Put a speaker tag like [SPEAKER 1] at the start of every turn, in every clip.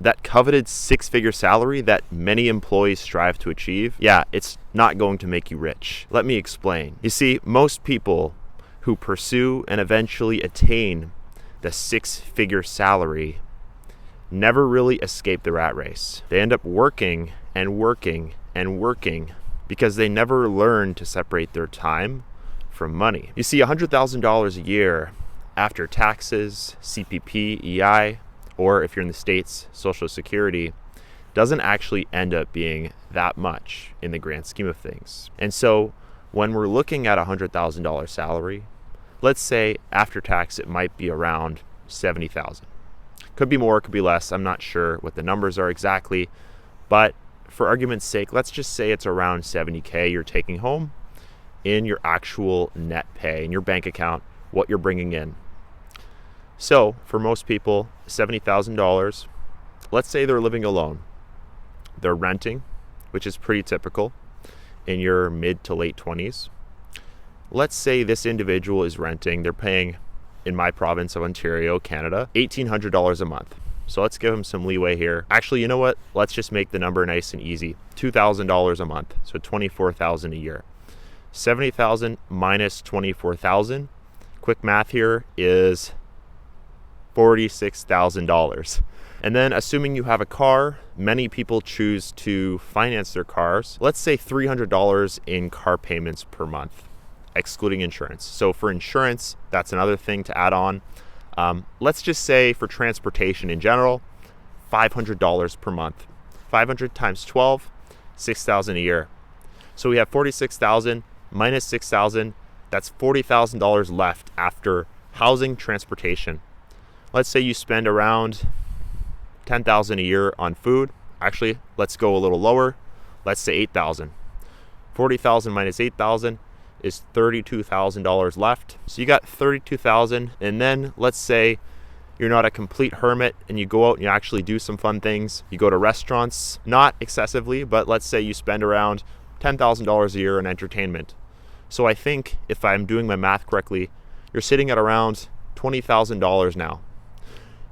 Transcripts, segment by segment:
[SPEAKER 1] that coveted six-figure salary that many employees strive to achieve, yeah, it's not going to make you rich. Let me explain. You see, most people who pursue and eventually attain the six-figure salary never really escape the rat race. They end up working and working and working because they never learn to separate their time from money. You see, $100,000 a year after taxes, CPP, EI, or if you're in the States, Social Security, doesn't actually end up being that much in the grand scheme of things. And so when we're looking at a $100,000 salary, let's say after tax it might be around $70,000. Could be more, could be less. I'm not sure what the numbers are exactly, but for argument's sake, let's just say it's around $70K you're taking home in your actual net pay, in your bank account, what you're bringing in. So for most people, $70,000, let's say they're living alone. They're renting, which is pretty typical in your mid to late 20s. Let's say this individual is renting, they're paying, in my province of Ontario, Canada, $1,800 a month. So let's give them some leeway here. Actually, you know what? Let's just make the number nice and easy. $2,000 a month, so $24,000 a year. $70,000 minus $24,000. Quick math here is $46,000. And then assuming you have a car, many people choose to finance their cars. Let's say $300 in car payments per month, excluding insurance. So for insurance, that's another thing to add on. Let's just say for transportation in general, $500 per month. 500 times 12, $6,000 a year. So we have $46,000 minus $6,000. That's $40,000 left after housing, transportation. Let's say you spend around $10,000 a year on food. Actually, let's go a little lower. Let's say $8,000. $40,000 minus $8,000 is $32,000 left. So you got $32,000, and then let's say you're not a complete hermit and you go out and you actually do some fun things. You go to restaurants, not excessively, but let's say you spend around $10,000 a year on entertainment. So I think if I'm doing my math correctly, you're sitting at around $20,000 now.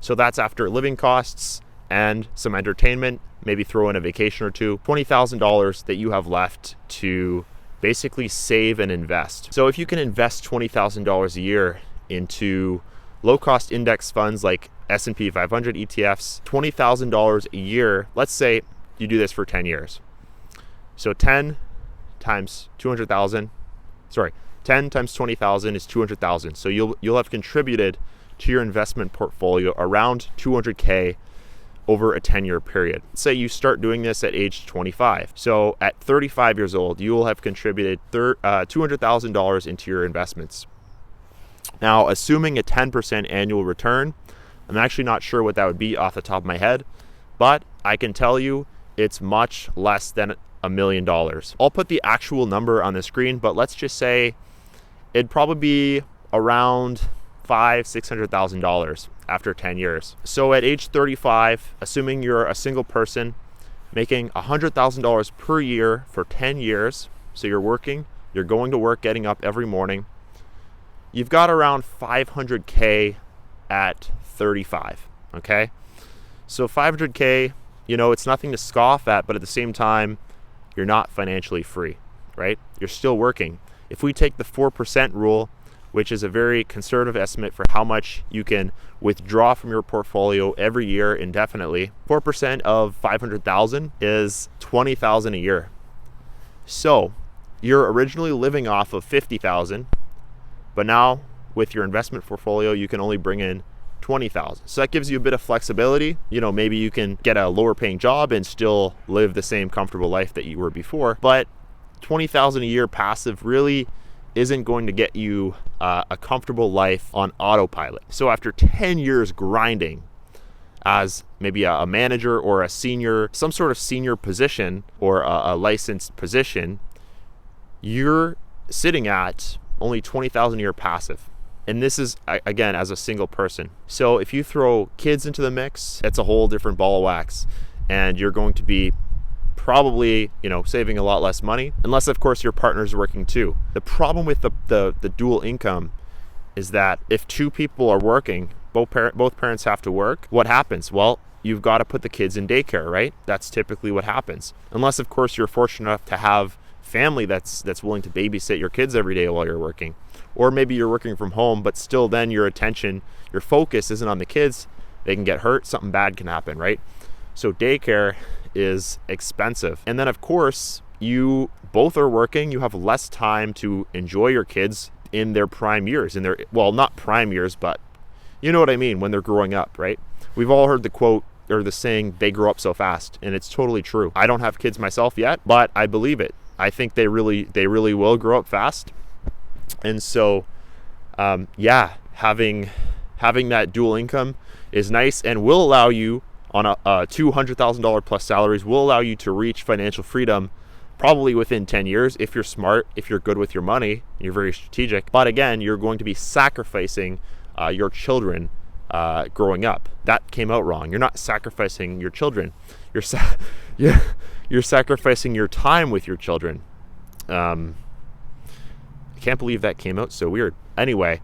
[SPEAKER 1] So that's after living costs and some entertainment, maybe throw in a vacation or two, $20,000 that you have left to basically save and invest. So if you can invest $20,000 a year into low-cost index funds like S&P 500 ETFs, $20,000 a year, let's say you do this for 10 years. So 10 times 200,000, 10 times 20,000 is 200,000. So you'll have contributed to your investment portfolio around 200K over a 10-year period. Say you start doing this at age 25. So at 35 years old, you will have contributed $200,000 into your investments. Now, assuming a 10% annual return, I'm actually not sure what that would be off the top of my head, but I can tell you it's much less than $1 million. I'll put the actual number on the screen, but let's just say it'd probably be around $600,000 after 10 years. So at age 35, assuming you're a single person making $100,000 per year for 10 years, so you're working, you're going to work, getting up every morning, you've got around $500K at 35, okay? So $500K, it's nothing to scoff at, but at the same time, you're not financially free, right? You're still working. If we take the 4% rule, which is a very conservative estimate for how much you can withdraw from your portfolio every year indefinitely, 4% of 500,000 is 20,000 a year. So you're originally living off of 50,000, but now with your investment portfolio, you can only bring in 20,000. So that gives you a bit of flexibility. Maybe you can get a lower paying job and still live the same comfortable life that you were before, but 20,000 a year passive really isn't going to get you a comfortable life on autopilot. So after 10 years grinding as maybe a manager or a senior, some sort of senior position or a licensed position, you're sitting at only 20,000 a year passive. And this is, again, as a single person. So if you throw kids into the mix, it's a whole different ball of wax. And you're going to be probably, saving a lot less money, unless of course your partner's working too. The problem with the dual income is that if two people are working, both parents have to work. What happens? Well, you've got to put the kids in daycare, right? That's typically what happens. Unless, of course, you're fortunate enough to have family that's willing to babysit your kids every day while you're working. Or maybe you're working from home, but still then your attention, your focus isn't on the kids. They can get hurt, something bad can happen, right? So daycare is expensive. And then, of course, you both are working, you have less time to enjoy your kids in their prime years, well, not prime years, but you know what I mean, when they're growing up, right? We've all heard the quote or the saying, they grow up so fast, and it's totally true. I don't have kids myself yet, but I believe it. I think they really will grow up fast. And so, having that dual income is nice and will allow you on a $200,000 plus salaries will allow you to reach financial freedom probably within 10 years if you're smart, if you're good with your money, you're very strategic. But again, you're going to be sacrificing your children growing up. That came out wrong. You're not sacrificing your children. You're sacrificing your time with your children. I can't believe that came out so weird. Anyway,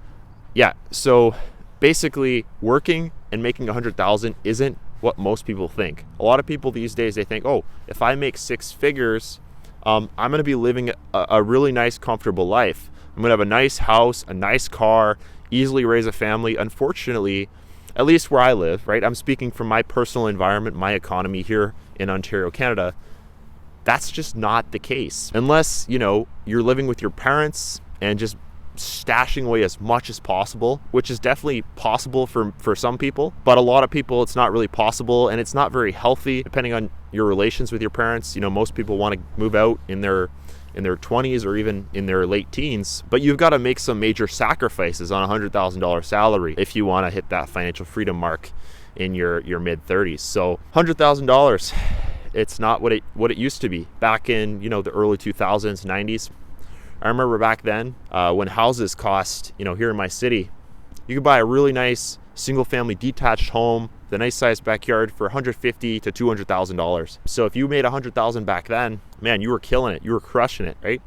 [SPEAKER 1] yeah. So basically, working and making 100,000 isn't what most people think. A lot of people these days, they think, oh, if I make 6 figures, I'm going to be living a really nice, comfortable life. I'm going to have a nice house, a nice car, easily raise a family. Unfortunately, at least where I live, right? I'm speaking from my personal environment, my economy here in Ontario, Canada. That's just not the case. Unless, you're living with your parents and just stashing away as much as possible, which is definitely possible for some people, but a lot of people it's not really possible, and it's not very healthy depending on your relations with your parents. Most people want to move out in their 20s or even in their late teens, but you've got to make some major sacrifices on a $100,000 salary if you want to hit that financial freedom mark in your mid 30s. So $100,000, it's not what it used to be back in the early 2000s, 90s. I remember back then when houses cost, here in my city, you could buy a really nice single family detached home, the nice sized backyard for $150,000 to $200,000. So if you made $100,000 back then, man, you were killing it. You were crushing it, right?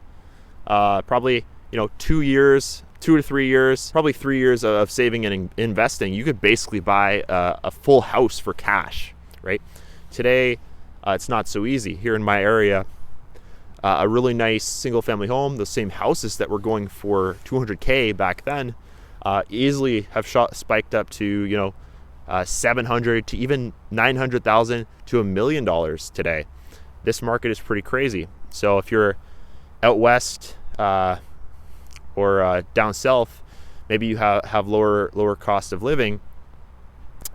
[SPEAKER 1] Probably, 2 to 3 years, probably 3 years of saving and investing, you could basically buy a full house for cash, right? Today, it's not so easy. Here in my area, a really nice single family home, the same houses that were going for $200K back then, easily have spiked up to, $700,000 to even $900,000 to $1 million today. This market is pretty crazy. So if you're out west or down south, maybe you have lower cost of living.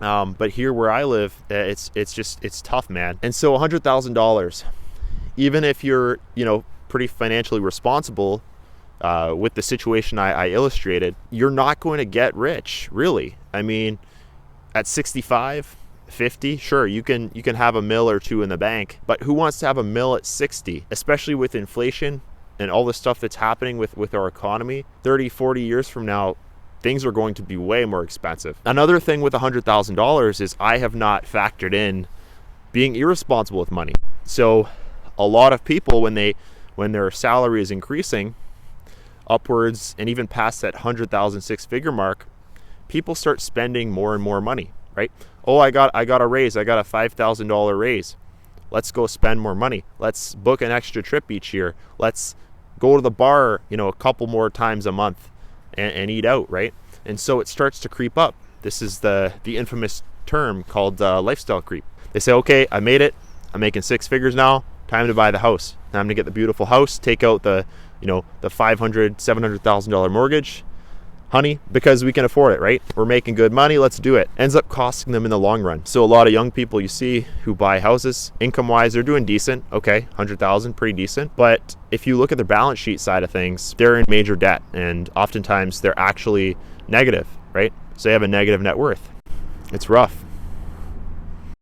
[SPEAKER 1] But here where I live, it's tough, man. And so $100,000, even if you're, pretty financially responsible with the situation I illustrated, you're not going to get rich, really. I mean, at 65, 50, sure, you can have $1 million or $2 million in the bank, but who wants to have $1 million at 60, especially with inflation and all the stuff that's happening with our economy? 30, 40 years from now, things are going to be way more expensive. Another thing with $100,000 is I have not factored in being irresponsible with money. So a lot of people, when their salary is increasing upwards and even past that 100,000 6-figure mark, people start spending more and more money, right? Oh, I got a raise. I got a $5,000 raise. Let's go spend more money. Let's book an extra trip each year. Let's go to the bar, a couple more times a month and eat out, right? And so it starts to creep up. This is the infamous term called lifestyle creep. They say, okay, I made it. I'm making 6 figures now. Time to buy the house. Time to get the beautiful house. Take out the $500,000, $700,000 mortgage. Honey, because we can afford it, right? We're making good money. Let's do it. Ends up costing them in the long run. So a lot of young people you see who buy houses, income-wise, they're doing decent. Okay, 100,000, pretty decent. But if you look at their balance sheet side of things, they're in major debt, and oftentimes they're actually negative, right? So they have a negative net worth. It's rough.